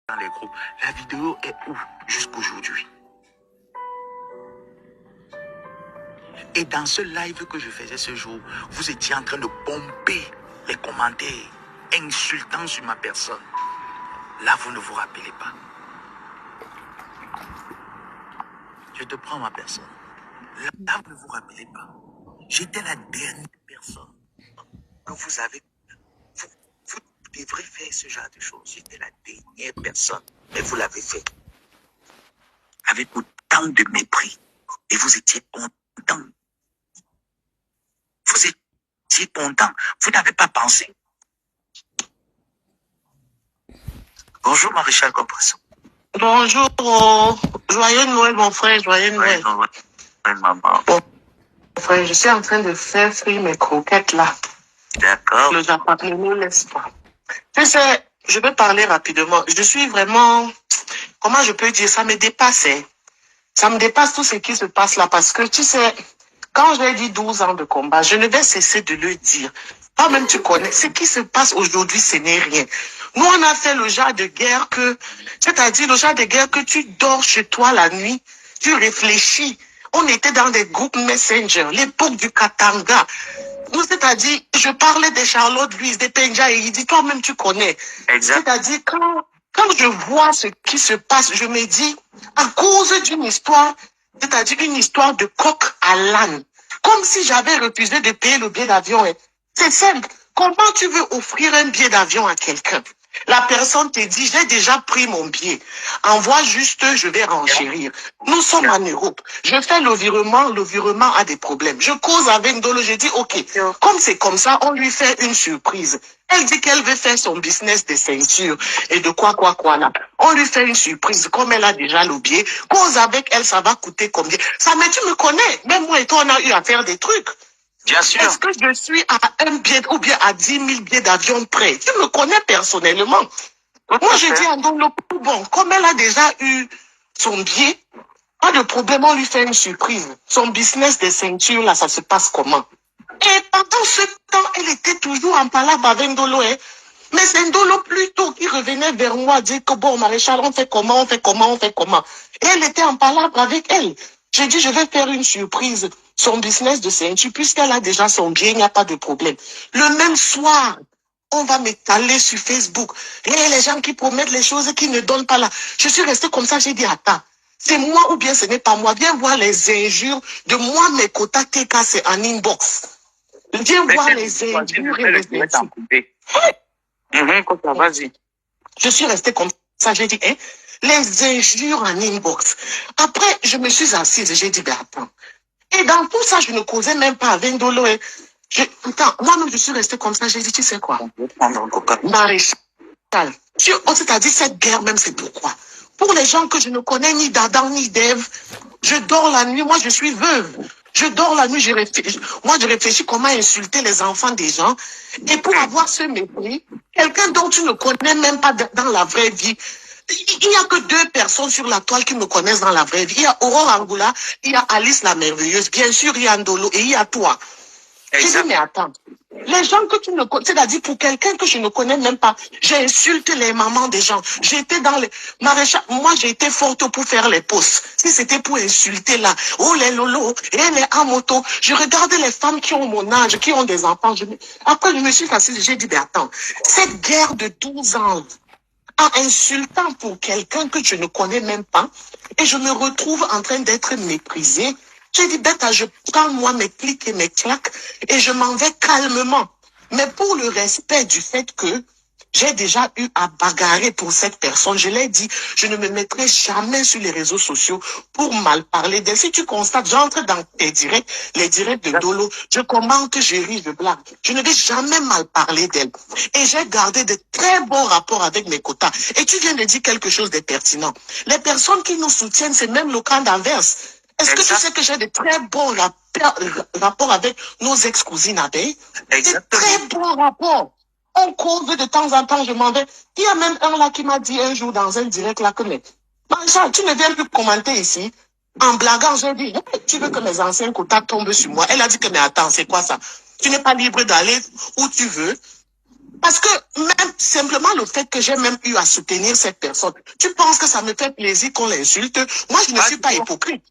dans les groupes. La vidéo est où jusqu'aujourd'hui? Et dans ce live que je faisais ce jour, vous étiez en train de pomper les commentaires insultants sur ma personne. Là, vous ne vous rappelez pas. Je te prends ma personne. Là, vous ne vous rappelez pas. J'étais la dernière personne que vous avez. Vous devrez faire ce genre de choses. J'étais la dernière personne. Mais vous l'avez fait. Avec autant de mépris. Et vous étiez content. Vous étiez content. Vous n'avez pas pensé. Bonjour, Maréchal Compression. Bonjour. Joyeux Noël, mon frère. Joyeux Noël. Oui, maman. Bon, frère, je suis en train de faire frire mes croquettes là. D'accord. Le Japon ne me laisse pas. Tu sais, je vais parler rapidement. Je suis vraiment, comment je peux dire, ça me dépasse. Ça me dépasse tout ce qui se passe là parce que tu sais, quand j'ai dit 12 ans de combat, je ne vais cesser de le dire. Toi-même, tu connais. Ce qui se passe aujourd'hui, ce n'est rien. Nous, on a fait le genre de guerre c'est-à-dire le genre de guerre que tu dors chez toi la nuit, tu réfléchis. On était dans des groupes Messenger, l'époque du Katanga. Nous, c'est-à-dire, je parlais de Charlotte Louise, de Penja, et il dit, toi-même, tu connais. Exact. C'est-à-dire, quand je vois ce qui se passe, je me dis, à cause d'une histoire, c'est-à-dire une histoire de coq à l'âne, comme si j'avais refusé de payer le billet d'avion. C'est simple. Comment tu veux offrir un billet d'avion à quelqu'un? La personne te dit, j'ai déjà pris mon billet. Envoie juste, je vais renchérir. Nous sommes en Europe. Je fais le virement a des problèmes. Je cause avec Ndolo, je dis, ok, comme c'est comme ça, on lui fait une surprise. Elle dit qu'elle veut faire son business de ceinture et de quoi là. On lui fait une surprise, comme elle a déjà le billet. Cause avec elle, ça va coûter combien? Ça, mais tu me connais. Même moi et toi, on a eu à faire des trucs. Bien sûr. Est-ce que je suis à un billet ou bien à 10 000 billets d'avion près? Tu me connais personnellement. Moi, je dis à Ndolo, bon, comme elle a déjà eu son billet, pas de problème, on lui fait une surprise. Son business de ceinture, là, ça se passe comment? Et pendant ce temps, elle était toujours en palabre avec Ndolo, hein. Mais c'est Ndolo plutôt qui revenait vers moi, dire que bon, Maréchal, on fait comment, on fait comment, on fait comment. Et elle était en palabre avec elle. J'ai dit, je vais faire une surprise. Son business de ceinture, puisqu'elle a déjà son bien, il n'y a pas de problème. Le même soir, on va m'étaler sur Facebook. Et les gens qui promettent les choses qui ne donnent pas là. Je suis restée comme ça, j'ai dit, attends. C'est moi ou bien ce n'est pas moi. Viens voir les injures de moi, mes quotas TK, c'est en inbox. Viens voir les injures et les insultes. Vas-y. Je suis restée comme ça, j'ai dit, hein, les injures en inbox. Après, je me suis assise et j'ai dit, ben attends. Et dans tout ça, je ne causais même pas avec Ndolo. Attends, moi-même, je suis restée comme ça, j'ai dit, tu sais quoi? Maréchal, c'est-à-dire cette guerre même, c'est pourquoi? Pour les gens que je ne connais ni d'Adam ni d'Ève, je dors la nuit, moi je suis veuve. Je dors la nuit, je réfléchis comment insulter les enfants des gens. Et pour avoir ce mépris, quelqu'un dont tu ne connais même pas dans la vraie vie, il n'y a que 2 personnes sur la toile qui me connaissent dans la vraie vie. Il y a Aurore Angoula, il y a Alice la merveilleuse, bien sûr il y a Ndolo et il y a toi. J'ai dit, mais attends, les gens que tu ne connais, c'est-à-dire pour quelqu'un que je ne connais même pas, j'insulte les mamans des gens. J'étais dans les maréchal, moi j'ai été forte pour faire les posts. Si c'était pour insulter là, oh les lolo, et les amoto, je regardais les femmes qui ont mon âge, qui ont des enfants. Après je me suis assise, j'ai dit, mais attends, cette guerre de 12 ans, en insultant pour quelqu'un que je ne connais même pas, et je me retrouve en train d'être méprisée. J'ai dit, bête, je prends moi mes clics et mes claques et je m'en vais calmement. Mais pour le respect du fait que j'ai déjà eu à bagarrer pour cette personne, je l'ai dit, je ne me mettrai jamais sur les réseaux sociaux pour mal parler d'elle. Si tu constates, j'entre dans tes directs, les directs de Dolo, je commente, je ris, je blague. Je ne vais jamais mal parler d'elle. Et j'ai gardé de très bons rapports avec mes quotas. Et tu viens de dire quelque chose de pertinent. Les personnes qui nous soutiennent, c'est même le camp d'inverse. Est-ce que tu sais que j'ai de très bons rapports avec nos ex-cousines abeilles? De très bons rapports. On cause de temps en temps, je m'en vais. Il y a même un là qui m'a dit un jour dans un direct là que, mais, Maréchal, tu ne viens plus commenter ici. En blaguant, j'ai dit, hey, tu veux que mes anciens contacts tombent sur moi? Elle a dit que, mais attends, c'est quoi ça? Tu n'es pas libre d'aller où tu veux. Parce que même simplement le fait que j'ai même eu à soutenir cette personne, tu penses que ça me fait plaisir qu'on l'insulte? Moi, je ne suis pas hypocrite.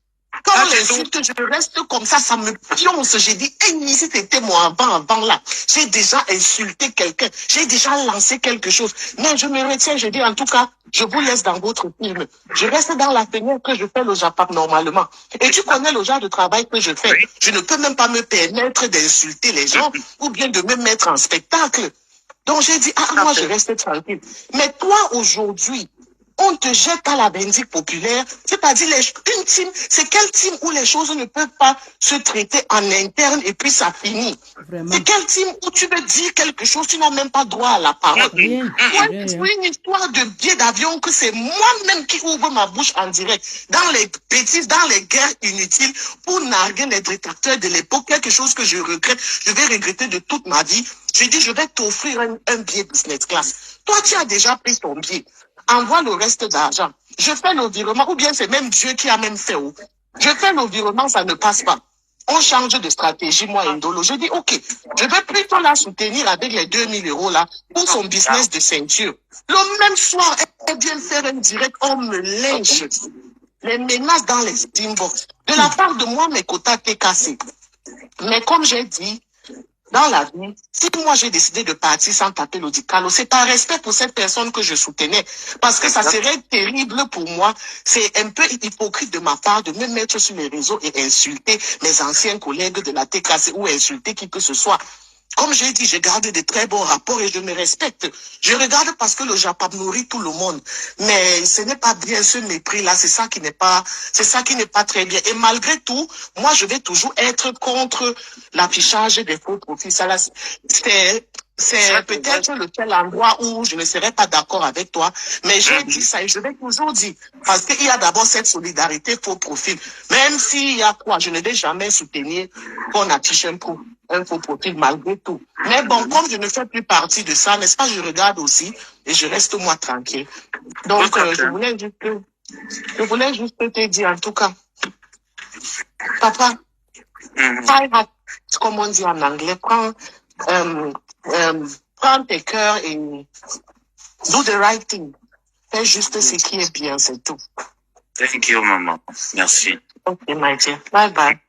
Quand on l'insulte, je reste comme ça me pionce. J'ai dit, hey, si c'était moi avant là, j'ai déjà insulté quelqu'un, j'ai déjà lancé quelque chose. Mais je me retiens, je dis, en tout cas, je vous laisse dans votre film. Je reste dans la fenêtre que je fais le Japap normalement. Et tu connais le genre de travail que je fais. Je ne peux même pas me permettre d'insulter les gens ou bien de me mettre en spectacle. Donc j'ai dit, moi je reste tranquille. Mais toi aujourd'hui, on te jette à la bendite populaire. C'est-à-dire, une team, c'est quelle team où les choses ne peuvent pas se traiter en interne et puis ça finit. C'est quelle team où tu veux dire quelque chose, tu n'as même pas droit à la parole. C'est une histoire de billet d'avion que c'est moi-même qui ouvre ma bouche en direct dans les bêtises, dans les guerres inutiles pour narguer les rétracteurs de l'époque, quelque chose que je regrette, je vais regretter de toute ma vie. Je dis, je vais t'offrir un billet business class. Toi, tu as déjà pris ton billet. Envoie le reste d'argent. Je fais le virement, ou bien c'est même Dieu qui a même fait. Je fais le virement, ça ne passe pas. On change de stratégie, moi, Indolo. Je dis, OK, je vais plutôt la soutenir avec les 2000 € là pour son business de ceinture. Le même soir, elle vient faire un direct, on me lynche. Les menaces dans les inbox. De la part de moi, mes quotas étaient cassés. Mais comme j'ai dit, dans la vie, si moi j'ai décidé de partir sans taper l'Odicalo, c'est par respect pour cette personne que je soutenais. Parce que ça serait terrible pour moi. C'est un peu hypocrite de ma part de me mettre sur les réseaux et insulter mes anciens collègues de la TKC ou insulter qui que ce soit. Comme j'ai dit, je garde de très bons rapports et je me respecte. Je regarde parce que le Japon nourrit tout le monde. Mais ce n'est pas bien ce mépris-là. C'est ça qui n'est pas très bien. Et malgré tout, moi, je vais toujours être contre l'affichage des faux profils. Ça, là, c'est peut-être le seul endroit où je ne serai pas d'accord avec toi. Mais j'ai dit ça et je vais toujours dire. Parce qu'il y a d'abord cette solidarité faux profil. Même s'il y a quoi, je ne vais jamais soutenir qu'on affiche un faux profil malgré tout. Mais bon, comme je ne fais plus partie de ça, n'est-ce pas, je regarde aussi et je reste moi tranquille. Donc, je voulais juste te dire, en tout cas, papa, comme on dit en anglais, prends tes cœurs et do the right thing. Fais juste ce qui est bien, c'est tout. Thank you, maman. Merci. Ok, my dear. Bye bye.